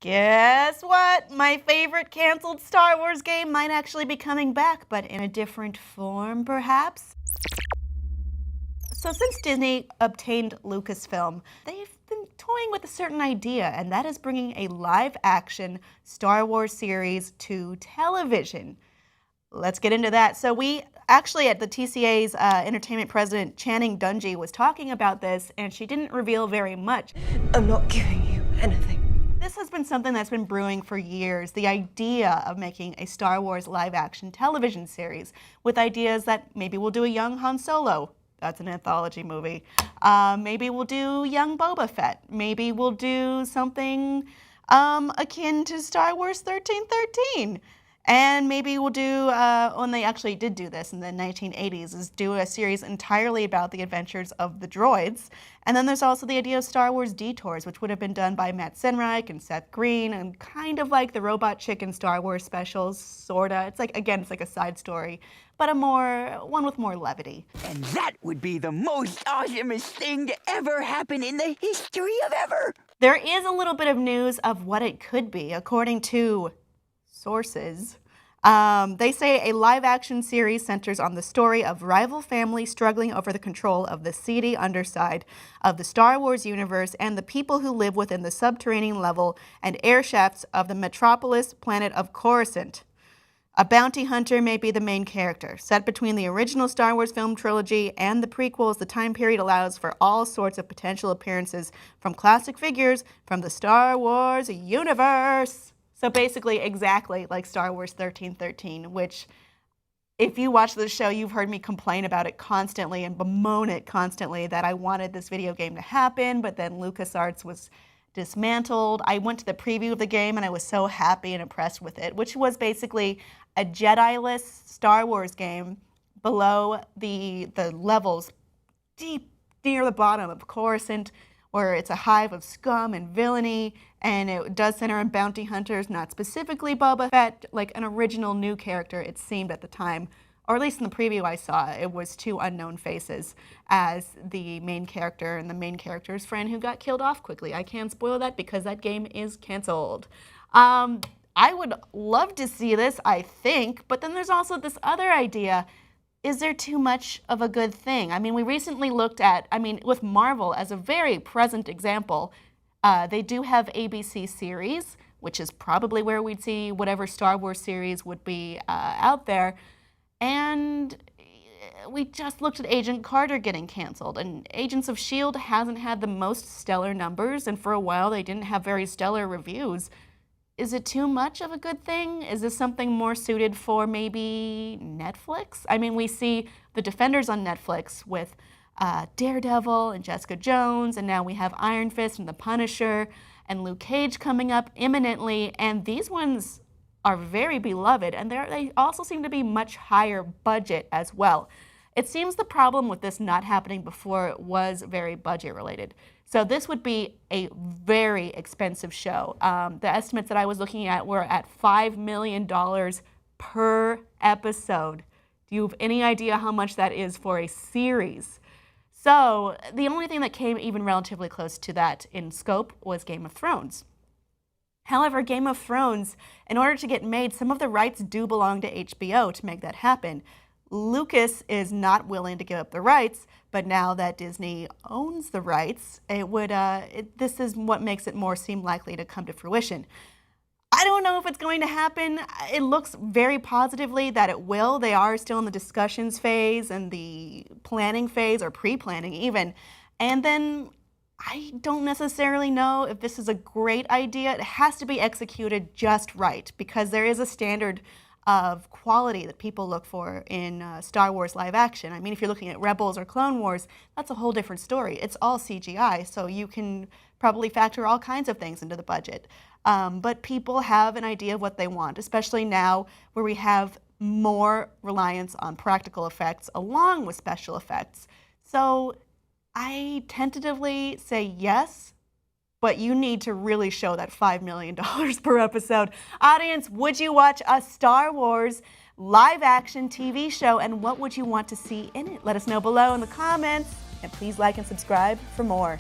Guess what? My favorite canceled Star Wars game might actually be coming back, but in a different form, perhaps? So since Disney obtained Lucasfilm, they've been toying with a certain idea, and that is bringing a live-action Star Wars series to television. Let's get into that. So we actually, at the TCA's entertainment president, Channing Dungey, was talking about this, and she didn't reveal very much. I'm not giving you anything. This has been something that's been brewing for years, the idea of making a Star Wars live-action television series with ideas that maybe we'll do a young Han Solo. That's an anthology movie. Maybe we'll do young Boba Fett. Maybe we'll do something akin to Star Wars 1313. And maybe we'll do, when they actually did do this in the 1980s, is do a series entirely about the adventures of the droids. And then there's also the idea of Star Wars Detours, which would have been done by Matt Senreich and Seth Green, and kind of like the Robot Chicken Star Wars specials, sorta. It's like, again, it's like a side story, but one with more levity. And that would be the most awesomest thing to ever happen in the history of ever. There is a little bit of news of what it could be, according to sources. They say a live-action series centers on the story of rival families struggling over the control of the seedy underside of the Star Wars universe and the people who live within the subterranean level and air shafts of the metropolis planet of Coruscant. A bounty hunter may be the main character. Set between the original Star Wars film trilogy and the prequels, the time period allows for all sorts of potential appearances from classic figures from the Star Wars universe. So basically exactly like Star Wars 1313, which if you watch this show, you've heard me complain about it constantly and bemoan it constantly that I wanted this video game to happen, but then LucasArts was dismantled. I went to the preview of the game and I was so happy and impressed with it, which was basically a Jedi-less Star Wars game below the levels deep near the bottom of Coruscant, where it's a hive of scum and villainy, and it does center on bounty hunters, not specifically Boba Fett, like an original new character, it seemed at the time, or at least in the preview I saw, it was two unknown faces as the main character and the main character's friend who got killed off quickly. I can't spoil that because that game is canceled. I would love to see this, I think, but then there's also this other idea. Is there too much of a good thing? I mean, we recently looked at, with Marvel as a very present example, they do have ABC series, which is probably where we'd see whatever Star Wars series would be out there. And we just looked at Agent Carter getting canceled, and Agents of S.H.I.E.L.D. hasn't had the most stellar numbers, and for a while they didn't have very stellar reviews. Is it too much of a good thing? Is this something more suited for maybe Netflix? I mean, we see The Defenders on Netflix with Daredevil and Jessica Jones, and now we have Iron Fist and The Punisher and Luke Cage coming up imminently, and these ones are very beloved, and they also seem to be much higher budget as well. It seems the problem with this not happening before was very budget related. So this would be a very expensive show. The estimates that I was looking at were at $5 million per episode. Do you have any idea how much that is for a series? So the only thing that came even relatively close to that in scope was Game of Thrones. However, Game of Thrones, in order to get made, some of the rights do belong to HBO to make that happen. Lucas is not willing to give up the rights, but now that Disney owns the rights, this is what makes it more seem likely to come to fruition. I don't know if it's going to happen. It looks very positively that it will. They are still in the discussions phase and the planning phase, or pre-planning even. And then I don't necessarily know if this is a great idea. It has to be executed just right, because there is a standard of quality that people look for in Star Wars live action. I mean, if you're looking at Rebels or Clone Wars, that's a whole different story. It's all CGI, so you can probably factor all kinds of things into the budget. But people have an idea of what they want, especially now where we have more reliance on practical effects along with special effects. So I tentatively say yes, but you need to really show that $5 million per episode. Audience, would you watch a Star Wars live-action TV show, and what would you want to see in it? Let us know below in the comments, and please like and subscribe for more.